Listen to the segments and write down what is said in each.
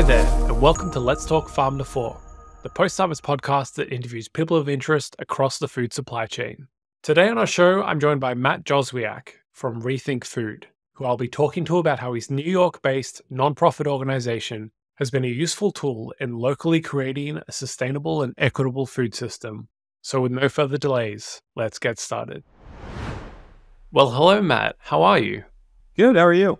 Hi there, and welcome to Let's Talk Farm to Fork, the PostHarvest podcast that interviews people of interest across the food supply chain. Today on our show, I'm joined by Matt Jozwiak from Rethink Food, who I'll be talking to about how his New York-based nonprofit organization has been a useful tool in locally creating a sustainable and equitable food system. So with no further delays, let's get started. Well, hello, Matt. How are you? Good. How are you?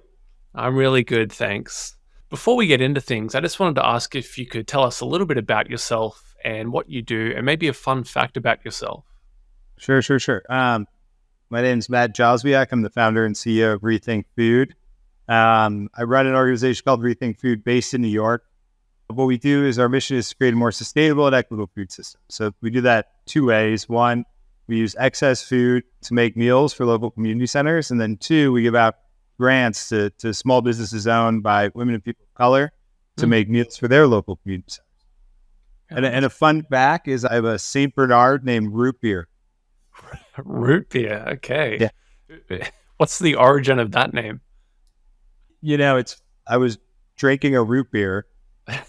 I'm really good, thanks. Before we get into things, I just wanted to ask if you could tell us a little bit about yourself and what you do, and maybe a fun fact about yourself. Sure. My name's Matt Jozwiak. I'm the founder and CEO of Rethink Food. I run an organization called Rethink Food based in New York. What we do is our mission is to create a more sustainable and equitable food system. So we do that two ways. One, we use excess food to make meals for local community centers. And then two, we give out grants to small businesses owned by women and people of color to make meals for their local community centers. And a fun fact is I have a St. Bernard named Root Beer. Root beer, okay. Yeah. What's the origin of that name? You know, I was drinking a root beer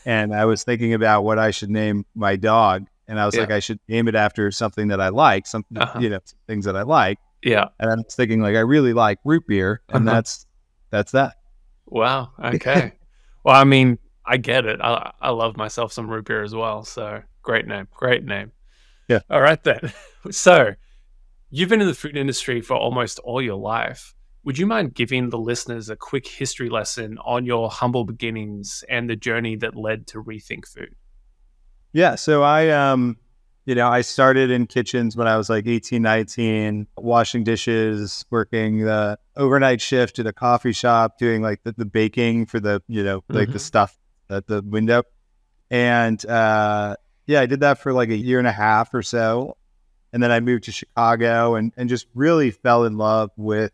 and I was thinking about what I should name my dog. And I was like, I should name it after something that I like, things that I like. Yeah. And I was thinking, like, I really like root beer, and that's that. Wow. Okay. Well, I mean, I get it. I love myself some root beer as well. So great name. Yeah. All right then. So you've been in the food industry for almost all your life. Would you mind giving the listeners a quick history lesson on your humble beginnings and the journey that led to Rethink Food? Yeah. So I started in kitchens when I was like 18, 19, washing dishes, working the overnight shift at a coffee shop, doing like the baking for the, like the stuff at the window. And I did that for like a year and a half or so. And then I moved to Chicago and just really fell in love with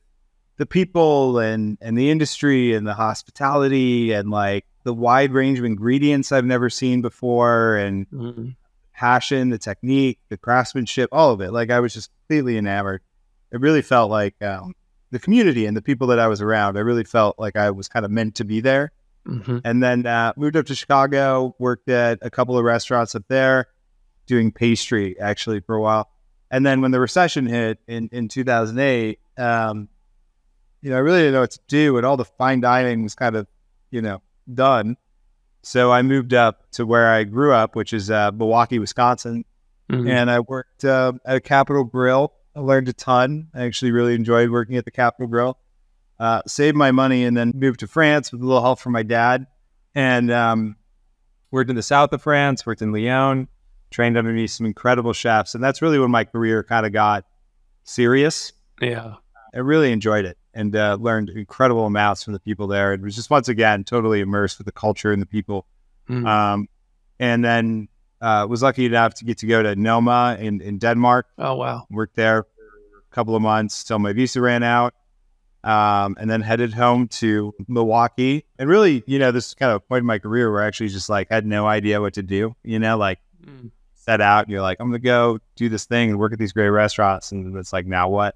the people and the industry and the hospitality and like the wide range of ingredients I've never seen before and passion, the technique, the craftsmanship, all of it. Like I was just completely enamored. It really felt like the community and the people that I was around, I really felt like I was kind of meant to be there. And then moved up to Chicago, worked at a couple of restaurants up there, doing pastry actually for a while. And then when the recession hit in 2008, I really didn't know what to do, and all the fine dining was kind of, done. So I moved up to where I grew up, which is Milwaukee, Wisconsin, and I worked at a Capitol Grill. I learned a ton. I actually really enjoyed working at the Capitol Grill. Saved my money and then moved to France with a little help from my dad, and worked in the south of France, worked in Lyon, trained underneath some incredible chefs, and that's really when my career kind of got serious. Yeah. I really enjoyed it and learned incredible amounts from the people there. It was just, once again, totally immersed with the culture and the people. And then was lucky enough to get to go to Noma in Denmark. Oh, wow. Worked there for a couple of months till my visa ran out. And then headed home to Milwaukee. And really, this is kind of a point in my career where I actually just like had no idea what to do, set out and you're like, I'm going to go do this thing and work at these great restaurants. And it's like, now what?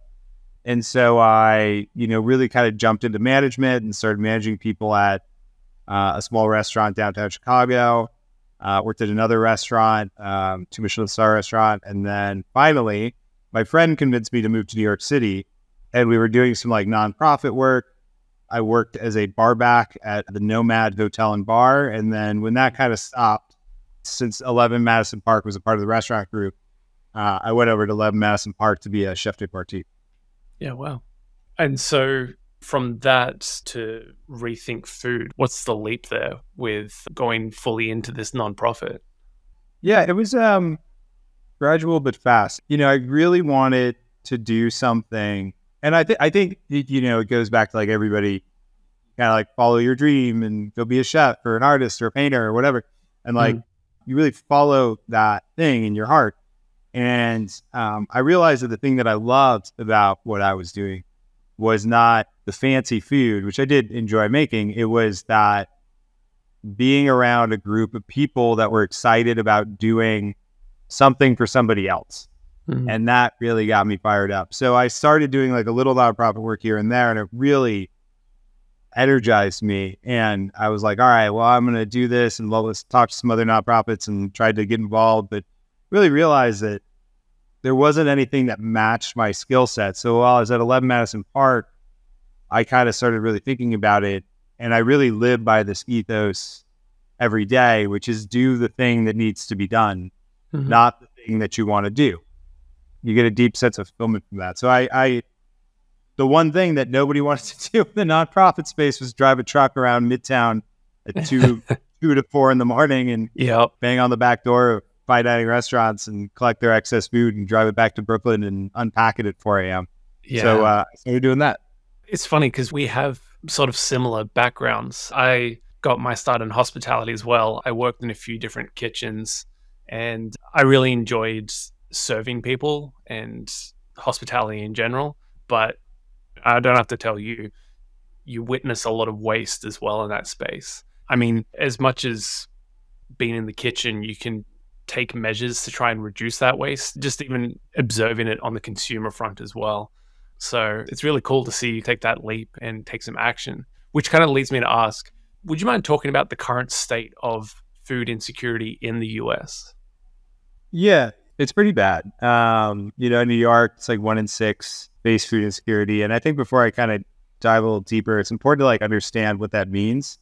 And so I, really kind of jumped into management and started managing people at a small restaurant downtown Chicago. Worked at another restaurant, 2 Michelin star restaurant. And then finally, my friend convinced me to move to New York City. And we were doing some like nonprofit work. I worked as a bar back at the Nomad Hotel and Bar. And then when that kind of stopped, since 11 Madison Park was a part of the restaurant group, I went over to 11 Madison Park to be a chef de partie. Yeah, wow. And so from that to Rethink Food, what's the leap there with going fully into this nonprofit? Yeah, it was gradual but fast. I really wanted to do something. And I think it goes back to like everybody kind of like follow your dream and go be a chef or an artist or a painter or whatever. And like you really follow that thing in your heart. And I realized that the thing that I loved about what I was doing was not the fancy food, which I did enjoy making. It was that being around a group of people that were excited about doing something for somebody else. And that really got me fired up. So I started doing like a little nonprofit work here and there, and it really energized me. And I was like, all right, well, I'm going to do this, and let's talk to some other nonprofits, and tried to get involved, but really realized that there wasn't anything that matched my skill set. So while I was at 11 Madison Park, I kind of started really thinking about it. And I really live by this ethos every day, which is do the thing that needs to be done, not the thing that you want to do. You get a deep sense of fulfillment from that. So the one thing that nobody wanted to do in the nonprofit space was drive a truck around Midtown at 2 to 4 in the morning and bang on the back door of fine dining restaurants and collect their excess food and drive it back to Brooklyn and unpack it at 4 a.m. Yeah. So I started doing that. It's funny because we have sort of similar backgrounds. I got my start in hospitality as well. I worked in a few different kitchens, and I really enjoyed serving people and hospitality in general. But I don't have to tell you, you witness a lot of waste as well in that space. I mean, as much as being in the kitchen, you can take measures to try and reduce that waste, just even observing it on the consumer front as well. So it's really cool to see you take that leap and take some action, which kind of leads me to ask, would you mind talking about the current state of food insecurity in the US? Yeah, it's pretty bad. In New York, it's like 1 in 6 face food insecurity. And I think before I kind of dive a little deeper, it's important to understand what that means.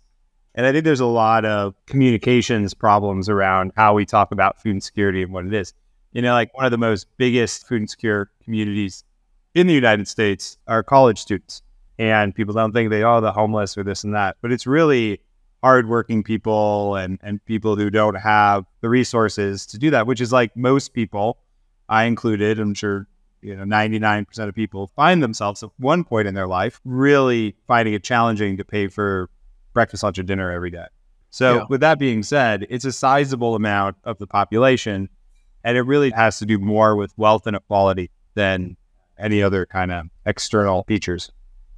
And I think there's a lot of communications problems around how we talk about food insecurity and what it is. One of the most biggest food insecure communities in the United States are college students. And people don't think they are the homeless or this and that, but it's really hardworking people and people who don't have the resources to do that, which is like most people, I included. I'm sure 99% of people find themselves at one point in their life really finding it challenging to pay for breakfast, lunch, and dinner every day. So with that being said, it's a sizable amount of the population, and it really has to do more with wealth inequality than any other kind of external features.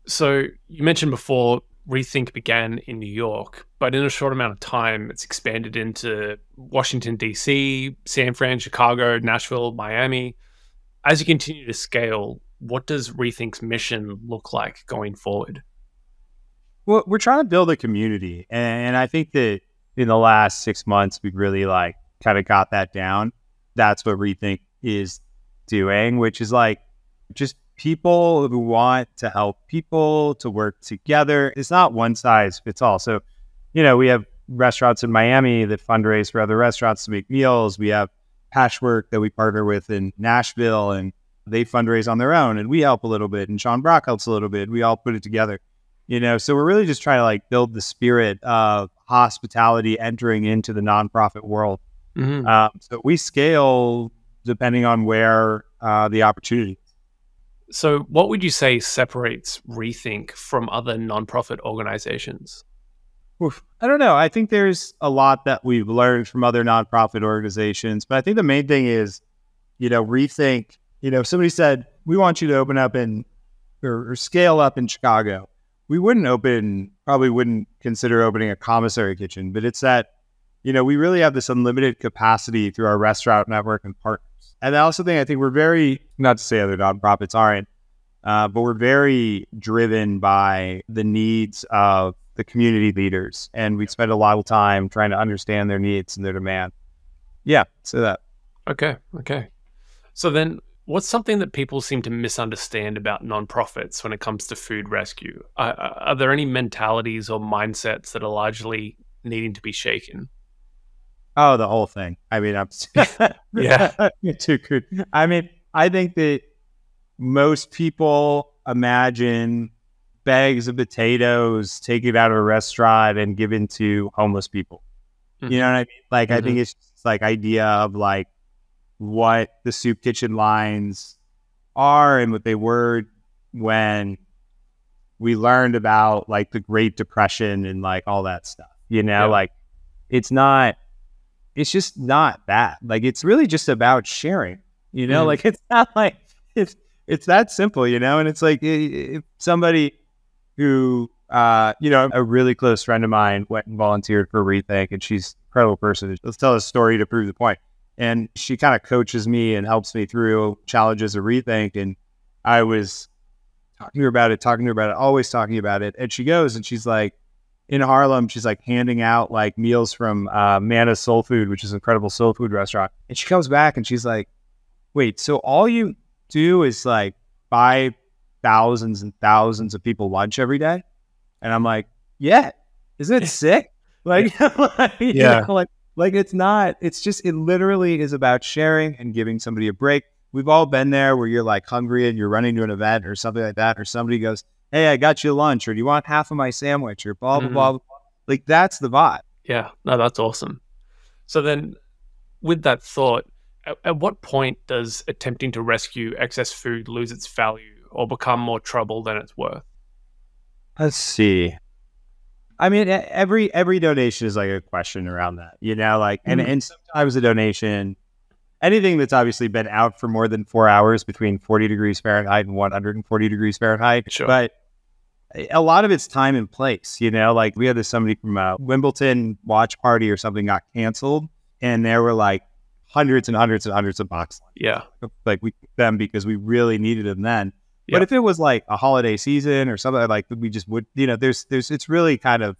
So you mentioned before Rethink began in New York, but in a short amount of time, it's expanded into Washington, D.C., San Fran, Chicago, Nashville, Miami. As you continue to scale, what does Rethink's mission look like going forward? Well, we're trying to build a community. And I think that in the last 6 months, we've really kind of got that down. That's what Rethink is doing, which is just people who want to help people to work together. It's not one size fits all. So, we have restaurants in Miami that fundraise for other restaurants to make meals. We have Patchwork that we partner with in Nashville, and they fundraise on their own, and we help a little bit, and Sean Brock helps a little bit. We all put it together, so we're really just trying to build the spirit of hospitality entering into the nonprofit world. So we scale depending on where the opportunity is. So what would you say separates Rethink from other nonprofit organizations? I don't know. I think there's a lot that we've learned from other nonprofit organizations, but I think the main thing is, Rethink, if somebody said, we want you to open up or scale up in Chicago, we probably wouldn't consider opening a commissary kitchen, but it's that, we really have this unlimited capacity through our restaurant network and partners. And I also think we're very, not to say other nonprofits aren't, but we're very driven by the needs of the community leaders. And we spend a lot of time trying to understand their needs and their demand. Yeah, say that. Okay. So then what's something that people seem to misunderstand about nonprofits when it comes to food rescue? Are there any mentalities or mindsets that are largely needing to be shaken? Oh, the whole thing. I'm Yeah. Too good. I think that most people imagine bags of potatoes taken out of a restaurant and given to homeless people. You know what I mean? I think it's just idea of what the soup kitchen lines are and what they were when we learned about the Great Depression and all that stuff. It's just not that. It's really just about sharing. It's not it's that simple. And it's if somebody who, a really close friend of mine went and volunteered for Rethink, and she's an incredible person. Let's tell a story to prove the point. And she kind of coaches me and helps me through challenges of Rethink. And I was talking to her about it, always talking about it. And she goes and she's like, in Harlem, she's like handing out like meals from Manna's Soul Food, which is an incredible soul food restaurant. And she comes back and she's like, wait, so all you do is like buy thousands and thousands of people lunch every day? And I'm like, yeah, isn't it sick? Like, Yeah. like it's not, it's just, it literally is about sharing and giving somebody a break. We've all been there where you're like hungry and you're running to an event or something like that, or somebody goes, hey, I got you lunch, or do you want half of my sandwich, or blah, blah, blah, blah. Like, that's the vibe. Yeah. No, that's awesome. So then with that thought, at what point does attempting to rescue excess food lose its value or become more trouble than it's worth? Let's see. I mean, every donation is like a question around that, you know, like, and sometimes a donation, anything that's obviously been out for more than 4 hours between 40 degrees Fahrenheit and 140 degrees Fahrenheit. Sure. But a lot of it's time and place, you know, like we had somebody from a Wimbledon watch party or something got canceled, and there were like hundreds and hundreds and hundreds of box lunches. Yeah. Like we took them because we really needed them then. Yeah. But if it was like a holiday season or something, like we just would, you know, it's really kind of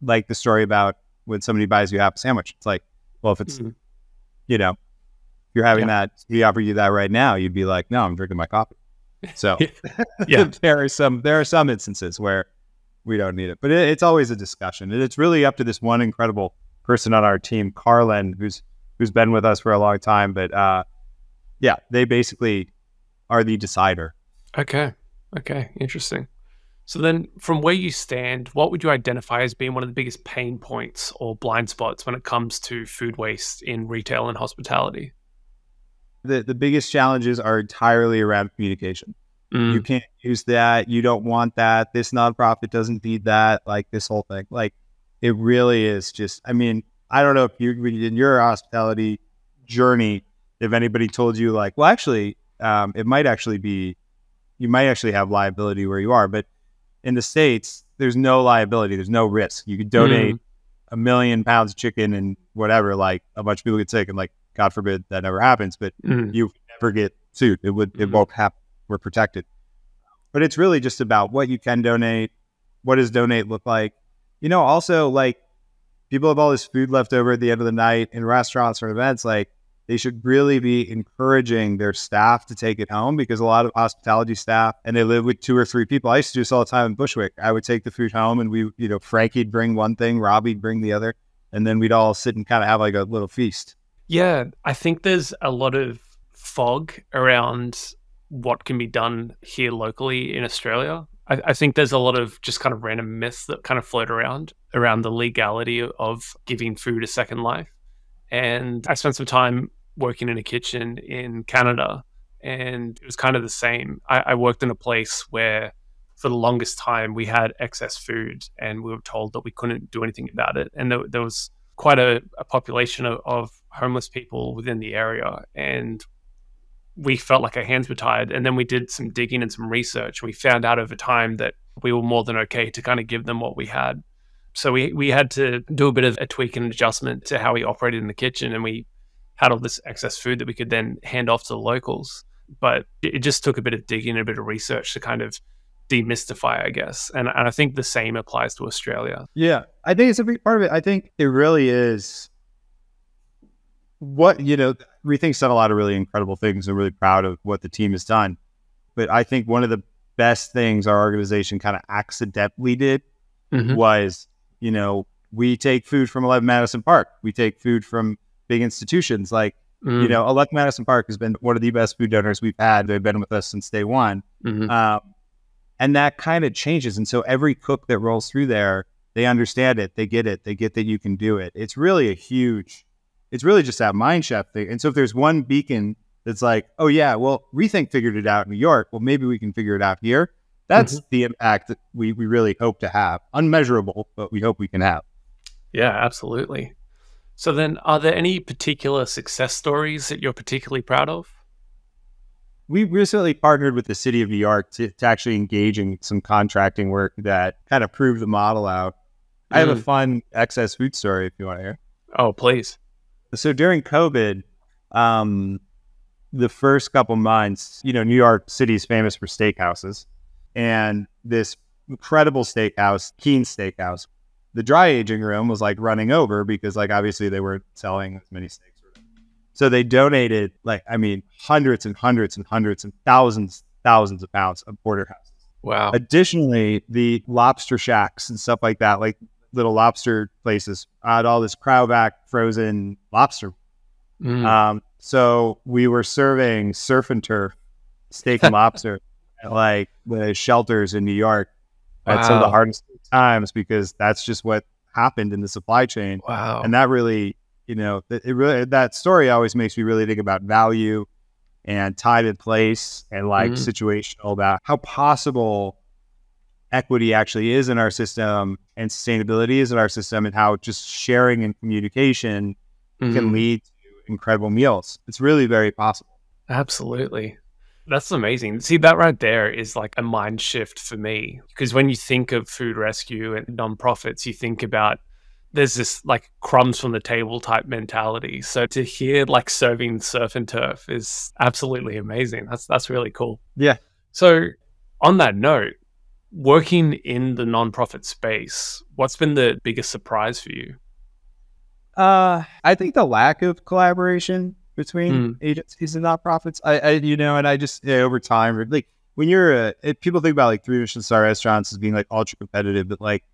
like the story about when somebody buys you half a sandwich. It's like, well, if it's, you know, you're having that, we offer you that right now, you'd be like, no, I'm drinking my coffee. So there are some instances where we don't need it, but it's always a discussion, and it's really up to this one incredible person on our team, Carlin, who's been with us for a long time. But they basically are the decider. Okay. Interesting. So then from where you stand, what would you identify as being one of the biggest pain points or blind spots when it comes to food waste in retail and hospitality? The biggest challenges are entirely around communication. You can't use that. You don't want that. This nonprofit doesn't need that. Like this whole thing. Like it really is just, I mean, I don't know if you, in your hospitality journey, if anybody told you like, well, actually, it might actually be, you might actually have liability where you are. But in the States, there's no liability. There's no risk. You could donate 1 million pounds of chicken and whatever, like a bunch of people get sick, and like, God forbid that never happens, but you never get sued. It won't happen. We're protected. But it's really just about what you can donate. What does donate look like? You know, also like people have all this food left over at the end of the night in restaurants or events. Like they should really be encouraging their staff to take it home, because a lot of hospitality staff, and they live with 2 or 3 people. I used to do this all the time in Bushwick. I would take the food home, and we, you know, Frankie'd bring one thing, Robbie'd bring the other, and then we'd all sit and kind of have like a little feast. Yeah, I think there's a lot of fog around what can be done here locally in Australia. I think there's a lot of just kind of random myths that kind of float around the legality of giving food a second life. And I spent some time working in a kitchen in Canada, and it was kind of the same. I worked in a place where for the longest time we had excess food, and we were told that we couldn't do anything about it. And there was quite a population of homeless people within the area, and we felt like our hands were tied. And then we did some digging and some research, and we found out over time that we were more than okay to kind of give them what we had. So we had to do a bit of a tweak and adjustment to how we operated in the kitchen, and we had all this excess food that we could then hand off to the locals. But it just took a bit of digging and a bit of research to kind of demystify, I guess. And I think the same applies to Australia. Yeah, I think it's a big part of it. I think it really is what, you know, Rethink's done a lot of really incredible things. I'm really proud of what the team has done. But I think one of the best things our organization kind of accidentally did was, you know, we take food from 11 Madison Park. We take food from big institutions. Like, you know, 11 Madison Park has been one of the best food donors we've had. They've been with us since day one. And that kind of changes. And so every cook that rolls through there, they understand it. They get it. They get that you can do it. It's really it's really just that mind shift thing. And so if there's one beacon that's like, oh yeah, well, Rethink figured it out in New York, well, maybe we can figure it out here. That's the impact that we really hope to have. Unmeasurable, but we hope we can have. Yeah, absolutely. So then are there any particular success stories that you're particularly proud of? We recently partnered with the city of New York to actually engage in some contracting work that kind of proved the model out. I have a fun excess food story if you want to hear. Oh, please. So during COVID, the first couple months, New York City is famous for steakhouses, and this incredible steakhouse, Keen Steakhouse, the dry aging room was like running over because like obviously they weren't selling as many steaks. So they donated hundreds and hundreds and hundreds and thousands of pounds of porterhouses. Wow. Additionally, the lobster shacks and stuff like that, like little lobster places, had all this cryovac frozen lobster. So we were serving surf and turf steak and lobster at like the shelters in New York at some of the hardest times because that's just what happened in the supply chain. Wow. And that really, that story always makes me really think about value and time and place and like situational, about how possible equity actually is in our system and sustainability is in our system, and how just sharing and communication can lead to incredible meals. It's really very possible. Absolutely. That's amazing. See, that right there is like a mind shift for me, because when you think of food rescue and nonprofits, you think about there's this like crumbs from the table type mentality. So to hear like serving surf and turf is absolutely amazing. That's really cool. Yeah. So on that note, working in the nonprofit space, what's been the biggest surprise for you? I think the lack of collaboration between agencies and nonprofits. I just over time, like when you're people think about like 3 Michelin-star restaurants as being like ultra competitive, but like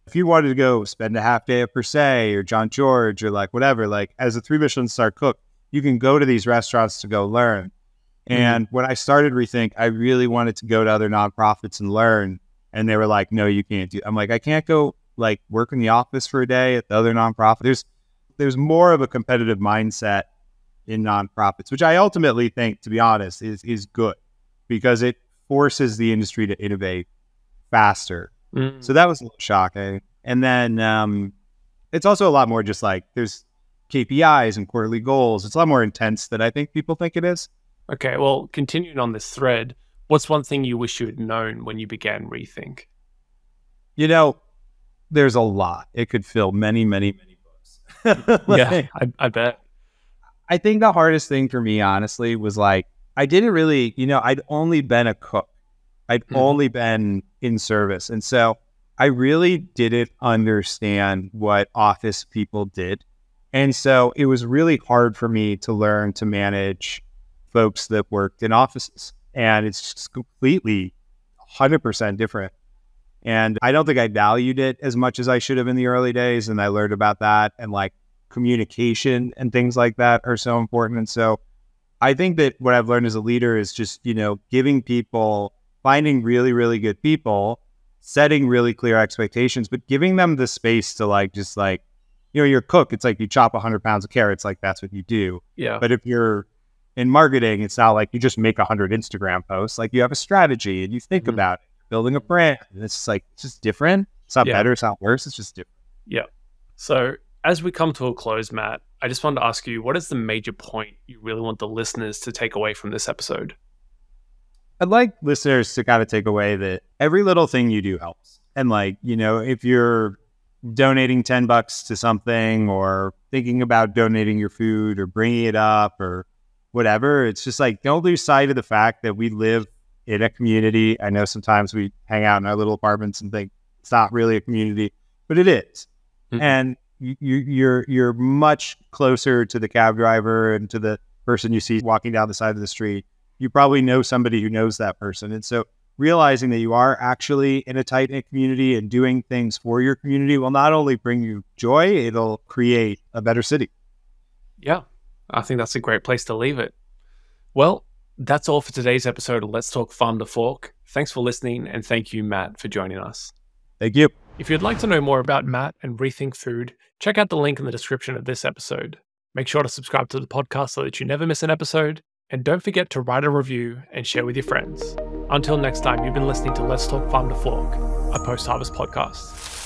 if you wanted to go spend a half day at Per Se or John George or like whatever, like as a 3 Michelin-star cook, you can go to these restaurants to go learn. And when I started Rethink, I really wanted to go to other nonprofits and learn. And they were like, no, you can't do. I'm like, I can't go like work in the office for a day at the other nonprofit. There's more of a competitive mindset in nonprofits, which I ultimately think, to be honest, is good because it forces the industry to innovate faster. So that was a little shocking. And then it's also a lot more just like there's KPIs and quarterly goals. It's a lot more intense than I think people think it is. Okay, well, continuing on this thread, what's one thing you wish you had known when you began Rethink? There's a lot. It could fill many, many, many books. Yeah, I bet. I think the hardest thing for me, honestly, was like, I didn't really, I'd only been a cook. I'd only been in service. And so I really didn't understand what office people did. And so it was really hard for me to learn to manage folks that worked in offices. And it's just completely 100% different. And I don't think I valued it as much as I should have in the early days. And I learned about that, and like communication and things like that are so important. And so I think that what I've learned as a leader is just, giving people, finding really, really good people, setting really clear expectations, but giving them the space to like, just like, you're a cook. It's like you chop 100 pounds of carrots, like that's what you do. Yeah. But if you're in marketing, it's not like you just make 100 Instagram posts. Like you have a strategy and you think about it, building a brand. And it's like, it's just different. It's not better. It's not worse. It's just different. Yeah. So as we come to a close, Matt, I just wanted to ask you, what is the major point you really want the listeners to take away from this episode? I'd like listeners to kind of take away that every little thing you do helps. And like, if you're donating $10 to something or thinking about donating your food or bringing it up or whatever, it's just like, don't lose sight of the fact that we live in a community. I know sometimes we hang out in our little apartments and think it's not really a community, but it is. And you're much closer to the cab driver and to the person you see walking down the side of the street. You probably know somebody who knows that person. And so realizing that you are actually in a tight-knit community and doing things for your community will not only bring you joy, it'll create a better city. Yeah, I think that's a great place to leave it. Well, that's all for today's episode of Let's Talk Farm to Fork. Thanks for listening, and thank you, Matt, for joining us. Thank you. If you'd like to know more about Matt and Rethink Food, check out the link in the description of this episode. Make sure to subscribe to the podcast so that you never miss an episode. And don't forget to write a review and share with your friends. Until next time, you've been listening to Let's Talk Farm to Fork, a post-harvest podcast.